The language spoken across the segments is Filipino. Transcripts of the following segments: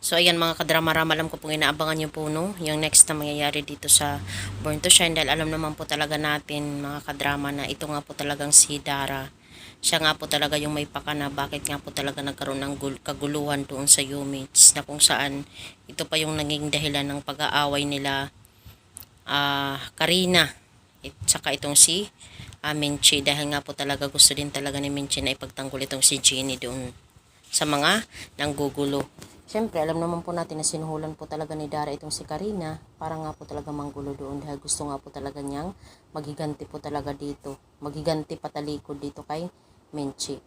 So ayan mga kadrama-rama, alam ko pong inaabangan nyo po no, yung next na mangyayari dito sa Born to Shine, dahil alam naman po talaga natin mga kadrama na ito nga po talagang si Dara. Siya nga po talaga yung may pakana, bakit nga po talaga nagkaroon ng kaguluhan doon sa Yumi's, na kung saan ito pa yung naging dahilan ng pag-aaway nila Karina at saka itong si Minchi, dahil nga po talaga gusto din talaga ni Minchi na ipagtanggol itong si Jenny doon sa mga nanggugulo. Siyempre, alam naman po natin na sinuhulan po talaga ni Dara itong si Karina para nga po talaga manggulo doon, dahil gusto nga po talaga niyang magiganti po talaga dito. Magiganti patalikod dito kay Minchi.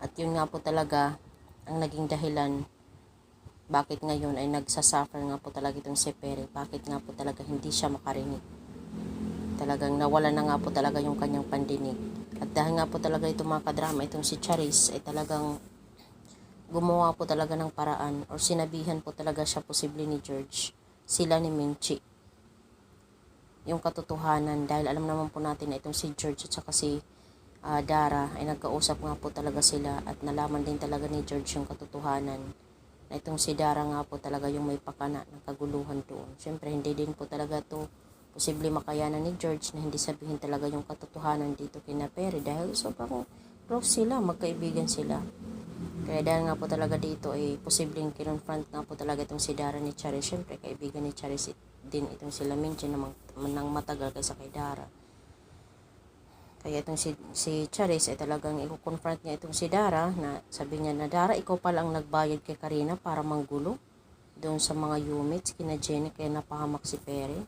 At yun nga po talaga ang naging dahilan bakit ngayon ay nagsasuffer nga po talaga itong si Pere. Bakit nga po talaga hindi siya makarinig. Talagang nawala na nga po talaga yung kanyang pandinig. At dahil nga po talaga itong mga kadrama, itong si Charis ay talagang gumawa po talaga ng paraan or sinabihan po talaga siya posible ni George, sila ni Minchi, yung katotohanan, dahil alam naman po natin na itong si George at saka si Dara ay nagkausap nga po talaga sila at nalaman din talaga ni George yung katotohanan na itong si Dara nga po talaga yung may pakana ng kaguluhan doon. Syempre hindi din po talaga to posible makayanan ni George na hindi sabihin talaga yung katotohanan dito kina Pere, dahil sobrang close sila, magkaibigan sila. Kaya dahil nga po talaga dito ay posibleng kinonfront nga po talaga itong si Dara ni Charis. Siyempre kaibigan ni Charis din itong si Minchi nang matagal kaysa kay Dara. Kaya itong si Charis ay talagang i-confront niya itong si Dara, na sabi niya na, Dara, ikaw pala ang nagbayad kay Karina para manggulo doon sa mga units kina Jenny, kaya napahamak si Pere.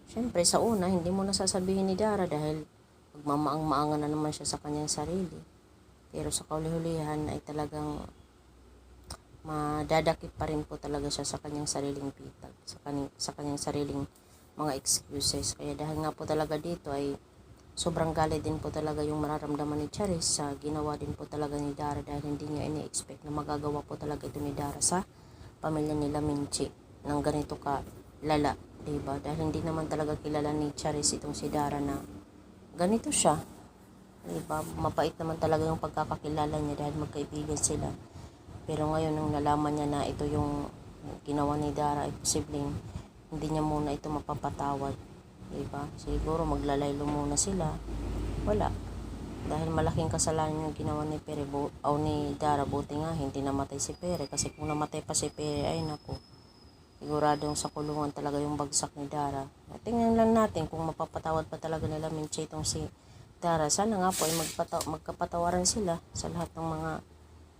Siyempre sa una hindi mo nasasabihin ni Dara dahil magmamaang-maangan na naman siya sa kanyang sarili. Pero sa kauli-hulihan ay talagang madadakip pa rin po talaga siya sa kanyang sariling pitag, sa kanyang sariling mga excuses. Kaya dahil nga po talaga dito ay sobrang galit din po talaga yung mararamdaman ni Charis sa ginawa din po talaga ni Dara, dahil hindi niya ini-expect na magagawa po talaga ito ni Dara sa pamilya nila Minchi ng ganito ka lala, diba? Dahil hindi naman talaga kilala ni Charis itong si Dara na ganito siya. Diba? Mapait naman talaga yung pagkakakilala niya dahil magkaibigan sila. Pero ngayon nung nalaman niya na ito yung ginawa ni Dara ay posibleng hindi niya muna ito mapapatawad. Diba? Siguro maglalaylo muna sila. Wala. Dahil malaking kasalanan yung ginawa ni Pere o ni Dara, buti nga hindi namatay si Pere, kasi kung namatay pa si Pere ay naku, siguradong sa kulungan talaga yung bagsak ni Dara. Tingnan lang natin kung mapapatawad pa talaga nila Minchi itong si Dara. Sana nga po ay magkapatawaran sila sa lahat ng mga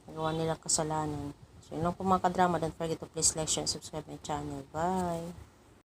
nagawa nilang kasalanan. So yun lang po mga kadrama. Don't forget to please like, share, and subscribe my channel. Bye!